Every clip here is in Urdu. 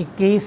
21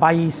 22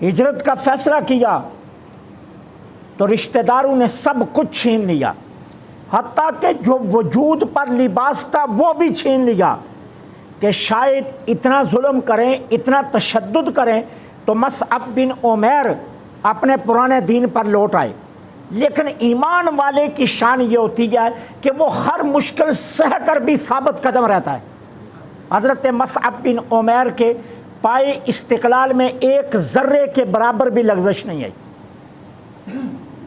ہجرت کا فیصلہ کیا تو رشتہ داروں نے سب کچھ چھین لیا، حتیٰ کہ جو وجود پر لباس تھا وہ بھی چھین لیا، کہ شاید اتنا ظلم کریں، اتنا تشدد کریں تو مصعب بن عمیر اپنے پرانے دین پر لوٹ آئے۔ لیکن ایمان والے کی شان یہ ہوتی ہے کہ وہ ہر مشکل سہ کر بھی ثابت قدم رہتا ہے۔ حضرت مصعب بن عمیر کے پائے استقلال میں ایک ذرے کے برابر بھی لغزش نہیں آئی۔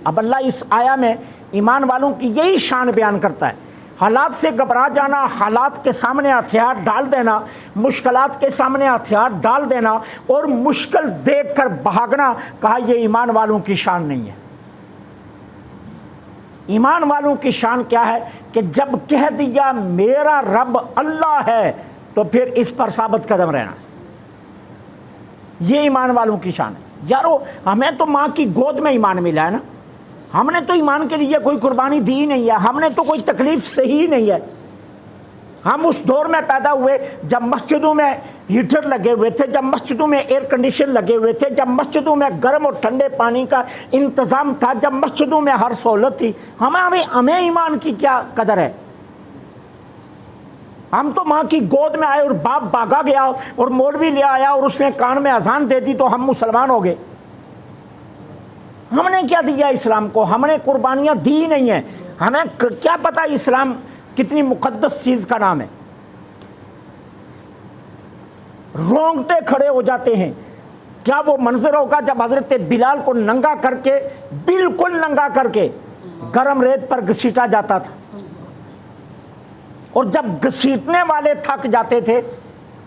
اب اللہ اس آیا میں ایمان والوں کی یہی شان بیان کرتا ہے، حالات سے گھبرا جانا، حالات کے سامنے ہتھیار ڈال دینا، مشکلات کے سامنے ہتھیار ڈال دینا اور مشکل دیکھ کر بھاگنا، کہا یہ ایمان والوں کی شان نہیں ہے۔ ایمان والوں کی شان کیا ہے کہ جب کہہ دیا میرا رب اللہ ہے تو پھر اس پر ثابت قدم رہنا، یہ ایمان والوں کی شان ہے۔ یارو ہمیں تو ماں کی گود میں ایمان ملا ہے نا، ہم نے تو ایمان کے لیے کوئی قربانی دی نہیں ہے، ہم نے تو کوئی تکلیف سہی نہیں ہے۔ ہم اس دور میں پیدا ہوئے جب مسجدوں میں ہیٹر لگے ہوئے تھے، جب مسجدوں میں ایئر کنڈیشن لگے ہوئے تھے، جب مسجدوں میں گرم اور ٹھنڈے پانی کا انتظام تھا، جب مسجدوں میں ہر سہولت تھی۔ ہمیں ایمان کی کیا قدر ہے؟ ہم تو ماں کی گود میں آئے اور باپ بھاگا گیا اور مولوی لے آیا اور اس نے کان میں اذان دے دی تو ہم مسلمان ہو گئے۔ ہم نے کیا دیا اسلام کو؟ ہم نے قربانیاں دی نہیں ہیں، ہمیں کیا پتا اسلام کتنی مقدس چیز کا نام ہے۔ رونگٹے کھڑے ہو جاتے ہیں۔ کیا وہ منظر ہوگا جب حضرت بلال کو ننگا کر کے، بالکل ننگا کر کے گرم ریت پر گھسیٹا جاتا تھا، اور جب گھسیٹنے والے تھک جاتے تھے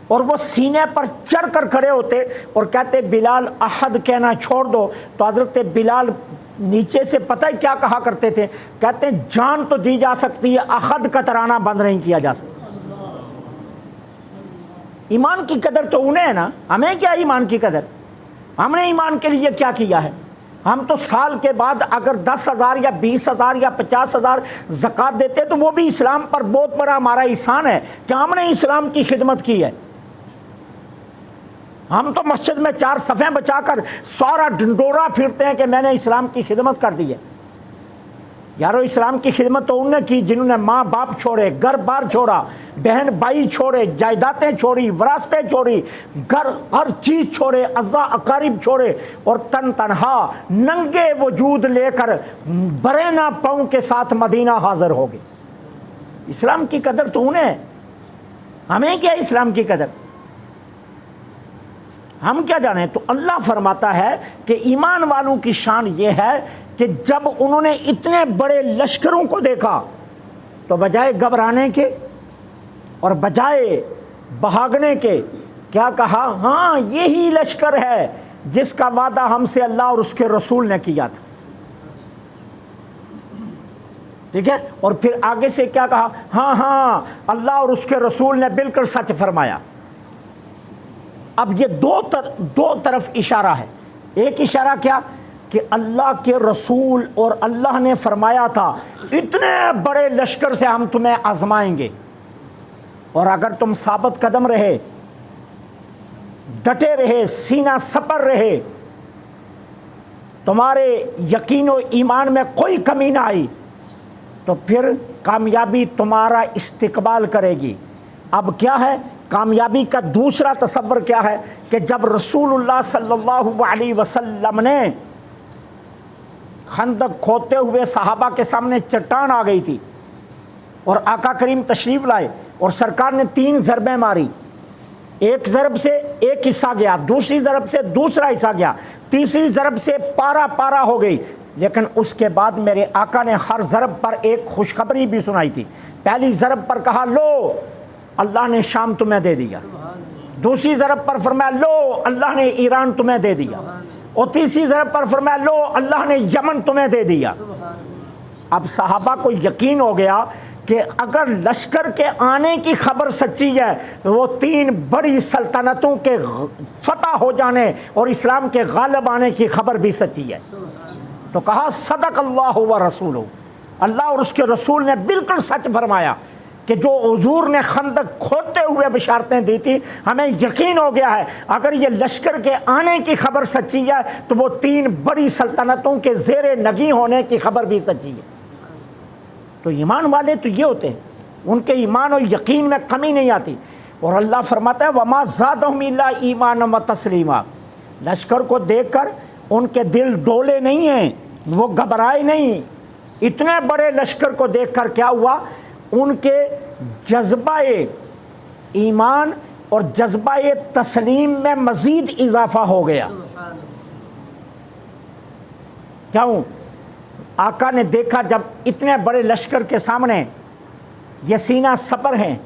اور وہ سینے پر چڑھ کر کھڑے ہوتے اور کہتے بلال احد کہنا چھوڑ دو، تو حضرت بلال نیچے سے پتہ ہی کیا کہا کرتے تھے، کہتے ہیں جان تو دی جا سکتی ہے، احد کا ترانہ بند نہیں کیا جا سکتا۔ ایمان کی قدر تو انہیں ہے نا، ہمیں کیا ایمان کی قدر؟ ہم نے ایمان کے لیے کیا کیا ہے؟ ہم تو سال کے بعد اگر 10,000 یا 20,000 یا 50,000 زکوٰۃ دیتے تو وہ بھی اسلام پر بہت بڑا ہمارا احسان ہے کہ ہم نے اسلام کی خدمت کی ہے۔ ہم تو مسجد میں 4 صفیں بچا کر سارا ڈنڈورا پھرتے ہیں کہ میں نے اسلام کی خدمت کر دی ہے۔ یارو اسلام کی خدمت تو انہوں نے کی جنہوں نے ماں باپ چھوڑے، گھر بار چھوڑا، بہن بھائی چھوڑے، جائیدادیں چھوڑی، وراثتیں چھوڑی، گھر ہر چیز چھوڑے، اعزاء اقارب چھوڑے، اور تن تنہا ننگے وجود لے کر برینا پاؤں کے ساتھ مدینہ حاضر ہو گئے۔ اسلام کی قدر تو انہیں ہے، ہمیں کیا اسلام کی قدر؟ ہم کیا جانیں؟ تو اللہ فرماتا ہے کہ ایمان والوں کی شان یہ ہے کہ جب انہوں نے اتنے بڑے لشکروں کو دیکھا تو بجائے گھبرانے کے اور بجائے بھاگنے کے کیا کہا؟ ہاں یہی لشکر ہے جس کا وعدہ ہم سے اللہ اور اس کے رسول نے کیا تھا۔ ٹھیک ہے، اور پھر آگے سے کیا کہا؟ ہاں اللہ اور اس کے رسول نے بالکل سچ فرمایا۔ اب یہ دو طرف اشارہ ہے۔ ایک اشارہ کیا کہ اللہ کے رسول اور اللہ نے فرمایا تھا اتنے بڑے لشکر سے ہم تمہیں آزمائیں گے، اور اگر تم ثابت قدم رہے، ڈٹے رہے، سینہ سپر رہے، تمہارے یقین و ایمان میں کوئی کمی نہ آئی، تو پھر کامیابی تمہارا استقبال کرے گی۔ اب کیا ہے کامیابی کا دوسرا تصور؟ کیا ہے کہ جب رسول اللہ صلی اللہ علیہ وسلم نے خندق کھودتے ہوئے صحابہ کے سامنے چٹان آ گئی تھی اور آقا کریم تشریف لائے اور سرکار نے 3 ضربیں ماری، ایک ضرب سے ایک حصہ گیا، دوسری ضرب سے دوسرا حصہ گیا، تیسری ضرب سے پارا پارا ہو گئی، لیکن اس کے بعد میرے آقا نے ہر ضرب پر ایک خوشخبری بھی سنائی تھی۔ پہلی ضرب پر کہا لو اللہ نے شام تمہیں دے دیا، دوسری ضرب پر فرمایا لو اللہ نے ایران تمہیں دے دیا، اور تیسری ضرب پر فرمایا لو اللہ نے یمن تمہیں دے دیا۔ اب صحابہ کو یقین ہو گیا کہ اگر لشکر کے آنے کی خبر سچی ہے تو وہ 3 بڑی سلطنتوں کے فتح ہو جانے اور اسلام کے غالب آنے کی خبر بھی سچی ہے۔ تو کہا صدق اللہ و رسولہ، اللہ اور اس کے رسول نے بالکل سچ فرمایا۔ کہ جو حضور نے خندق کھودتے ہوئے بشارتیں دی تھی، ہمیں یقین ہو گیا ہے اگر یہ لشکر کے آنے کی خبر سچی ہے تو وہ 3 بڑی سلطنتوں کے زیر نگی ہونے کی خبر بھی سچی ہے۔ تو ایمان والے تو یہ ہوتے ہیں، ان کے ایمان اور یقین میں کمی نہیں آتی۔ اور اللہ فرماتا ہے وما زادہم الا ایمانا و تسلیما، لشکر کو دیکھ کر ان کے دل ڈولے نہیں ہیں، وہ گھبرائے نہیں۔ اتنے بڑے لشکر کو دیکھ کر کیا ہوا، ان کے جذبہ ایمان اور جذبہ تسلیم میں مزید اضافہ ہو گیا۔ کیوں؟ آقا نے دیکھا جب اتنے بڑے لشکر کے سامنے یہ سینہ سپر ہیں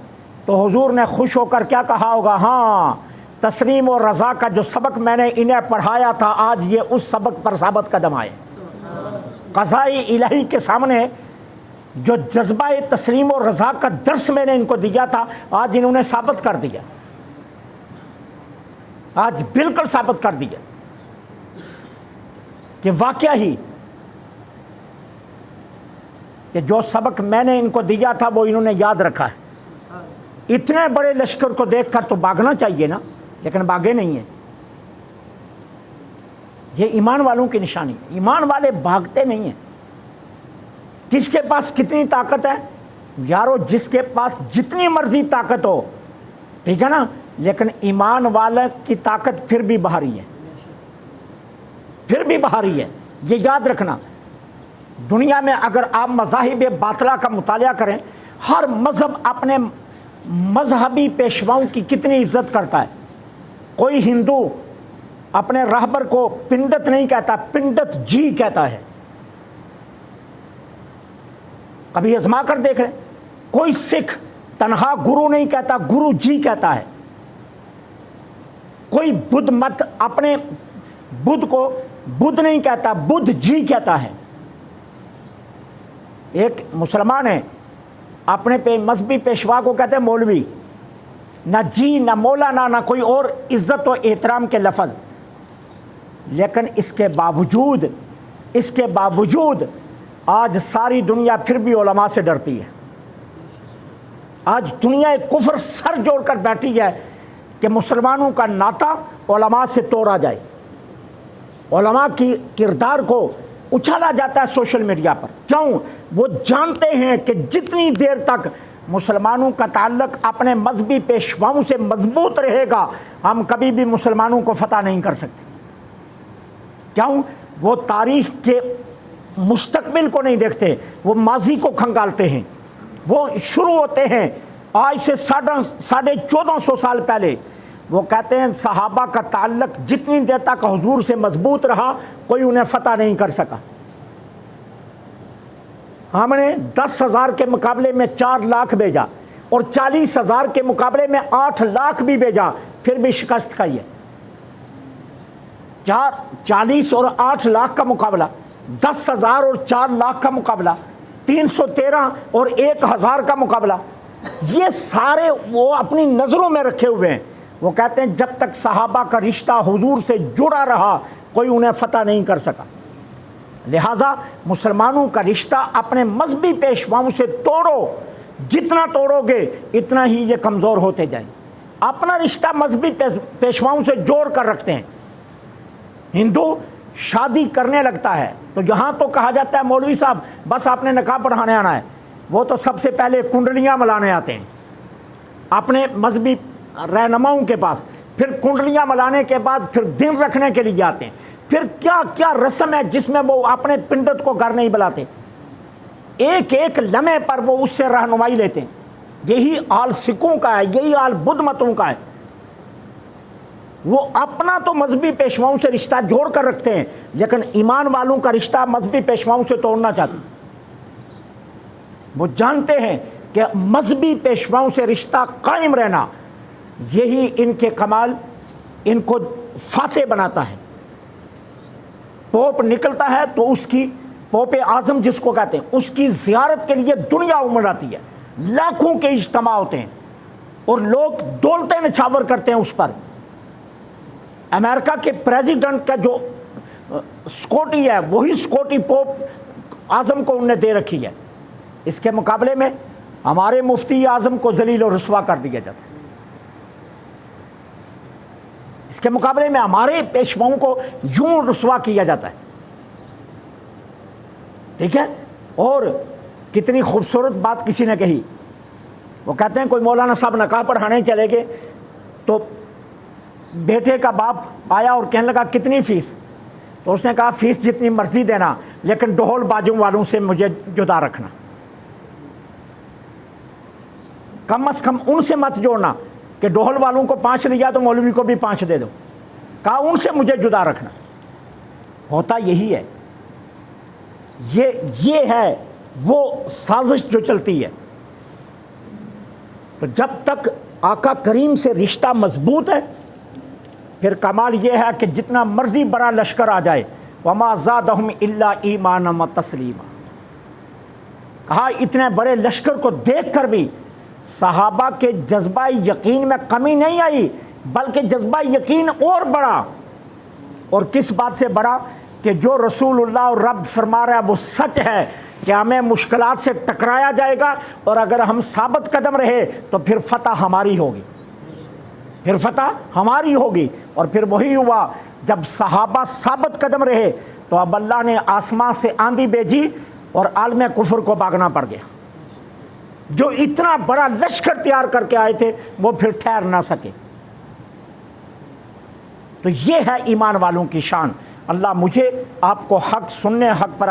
تو حضور نے خوش ہو کر کیا کہا ہوگا، ہاں تسلیم اور رضا کا جو سبق میں نے انہیں پڑھایا تھا آج یہ اس سبق پر ثابت قدم آئے۔ قضائے الہی کے سامنے جو جذبہ تسلیم اور رضا کا درس میں نے ان کو دیا تھا آج انہوں نے ثابت کر دیا، آج بالکل ثابت کر دیا کہ واقعہ ہی کہ جو سبق میں نے ان کو دیا تھا وہ انہوں نے یاد رکھا ہے۔ اتنے بڑے لشکر کو دیکھ کر تو بھاگنا چاہیے نا، لیکن بھاگے نہیں ہیں۔ یہ ایمان والوں کی نشانی، ایمان والے بھاگتے نہیں ہیں۔ کس کے پاس کتنی طاقت ہے یارو، جس کے پاس جتنی مرضی طاقت ہو، ٹھیک ہے نا، لیکن ایمان والے کی طاقت پھر بھی بھاری ہے، پھر بھی بھاری ہے۔ یہ یاد رکھنا، دنیا میں اگر آپ مذاہب باطلہ کا مطالعہ کریں، ہر مذہب اپنے مذہبی پیشواؤں کی کتنی عزت کرتا ہے۔ کوئی ہندو اپنے راہبر کو پنڈت نہیں کہتا، پنڈت جی کہتا ہے، کبھی آزما کر دیکھ لیں۔ کوئی سکھ تنہا گرو نہیں کہتا، گرو جی کہتا ہے۔ کوئی بدھ مت اپنے بدھ کو بدھ نہیں کہتا، بدھ جی کہتا ہے۔ ایک مسلمان ہے اپنے مذہبی پیشوا کو کہتے ہیں مولوی، نہ جی نہ مولانا نہ کوئی اور عزت و احترام کے لفظ، لیکن اس کے باوجود آج ساری دنیا پھر بھی علماء سے ڈرتی ہے۔ آج دنیا کفر سر جوڑ کر بیٹھی ہے کہ مسلمانوں کا ناطہ علماء سے توڑا جائے، علماء کی کردار کو اچھالا جاتا ہے سوشل میڈیا پر۔ کیوں؟ وہ جانتے ہیں کہ جتنی دیر تک مسلمانوں کا تعلق اپنے مذہبی پیشواؤں سے مضبوط رہے گا ہم کبھی بھی مسلمانوں کو فتح نہیں کر سکتے۔ کیوں؟ وہ تاریخ کے مستقبل کو نہیں دیکھتے، وہ ماضی کو کھنگالتے ہیں۔ وہ شروع ہوتے ہیں آج سے 1450 سال پہلے، وہ کہتے ہیں صحابہ کا تعلق جتنی دیر تک حضور سے مضبوط رہا کوئی انہیں فتح نہیں کر سکا۔ ہم نے 10,000 کے مقابلے میں 4 لاکھ بھیجا اور 40,000 کے مقابلے میں 8 لاکھ بھی بھیجا، پھر بھی شکست کھائی ہے۔ 40 اور 8 لاکھ کا مقابلہ، 10,000 اور 4 لاکھ کا مقابلہ، 313 اور 1,000 کا مقابلہ، یہ سارے وہ اپنی نظروں میں رکھے ہوئے ہیں۔ وہ کہتے ہیں جب تک صحابہ کا رشتہ حضور سے جڑا رہا کوئی انہیں فتح نہیں کر سکا۔ لہٰذا مسلمانوں کا رشتہ اپنے مذہبی پیشواؤں سے توڑو، جتنا توڑو گے اتنا ہی یہ کمزور ہوتے جائیں۔ اپنا رشتہ مذہبی پیشواؤں سے جوڑ کر رکھتے ہیں۔ ہندو شادی کرنے لگتا ہے تو یہاں تو کہا جاتا ہے مولوی صاحب بس آپ نے نکاح پڑھانے آنا ہے، وہ تو سب سے پہلے کنڈلیاں ملانے آتے ہیں اپنے مذہبی رہنماؤں کے پاس، پھر کنڈلیاں ملانے کے بعد پھر دن رکھنے کے لیے آتے ہیں، پھر کیا کیا رسم ہے جس میں وہ اپنے پنڈت کو گھر نہیں بلاتے، ایک ایک لمحے پر وہ اس سے رہنمائی لیتے ہیں۔ یہی حال سکھوں کا ہے، یہی حال بدھ متوں کا ہے۔ وہ اپنا تو مذہبی پیشواؤں سے رشتہ جوڑ کر رکھتے ہیں لیکن ایمان والوں کا رشتہ مذہبی پیشواؤں سے توڑنا چاہتے ہیں۔ وہ جانتے ہیں کہ مذہبی پیشواؤں سے رشتہ قائم رہنا یہی ان کے کمال، ان کو فاتح بناتا ہے۔ پوپ نکلتا ہے تو اس کی، پوپ اعظم جس کو کہتے ہیں، اس کی زیارت کے لیے دنیا امڑ آتی ہے، لاکھوں کے اجتماع ہوتے ہیں اور لوگ دولتیں نچھاور کرتے ہیں اس پر۔ امریکہ کے پریزیڈنٹ کا جو سکوٹی ہے وہی سکوٹی پوپ اعظم کو انہوں نے دے رکھی ہے۔ اس کے مقابلے میں ہمارے مفتی اعظم کو ذلیل و رسوا کر دیا جاتا ہے، اس کے مقابلے میں ہمارے پیشواؤں کو یوں رسوا کیا جاتا ہے، ٹھیک ہے۔ اور کتنی خوبصورت بات کسی نے کہی، وہ کہتے ہیں کوئی مولانا صاحب نکاح پڑھانے چلے گئے تو بیٹے کا باپ آیا اور کہنے لگا کتنی فیس؟ تو اس نے کہا فیس جتنی مرضی دینا لیکن ڈھول باجوں والوں سے مجھے جدا رکھنا، کم از کم ان سے مت جوڑنا کہ ڈھول والوں کو 5 دیا تو مولوی کو بھی 5 دے دو، کہا ان سے مجھے جدا رکھنا۔ ہوتا یہی ہے، یہ ہے وہ سازش جو چلتی ہے۔ تو جب تک آقا کریم سے رشتہ مضبوط ہے پھر کمال یہ ہے کہ جتنا مرضی بڑا لشکر آ جائے وما زادہم الا ایمانا و تسلیما، کہا اتنے بڑے لشکر کو دیکھ کر بھی صحابہ کے جذبہ یقین میں کمی نہیں آئی، بلکہ جذبہ یقین اور بڑا۔ اور کس بات سے بڑا؟ کہ جو رسول اللہ اور رب فرما رہا ہے وہ سچ ہے کہ ہمیں مشکلات سے ٹکرایا جائے گا، اور اگر ہم ثابت قدم رہے تو پھر فتح ہماری ہوگی، پھر فتح ہماری ہوگی۔ اور پھر وہی ہوا، جب صحابہ ثابت قدم رہے تو اب اللہ نے آسمان سے آندھی بھیجی اور عالم کفر کو بھاگنا پڑ گیا۔ جو اتنا بڑا لشکر تیار کر کے آئے تھے وہ پھر ٹھہر نہ سکے۔ تو یہ ہے ایمان والوں کی شان۔ اللہ مجھے آپ کو حق سننے، حق پر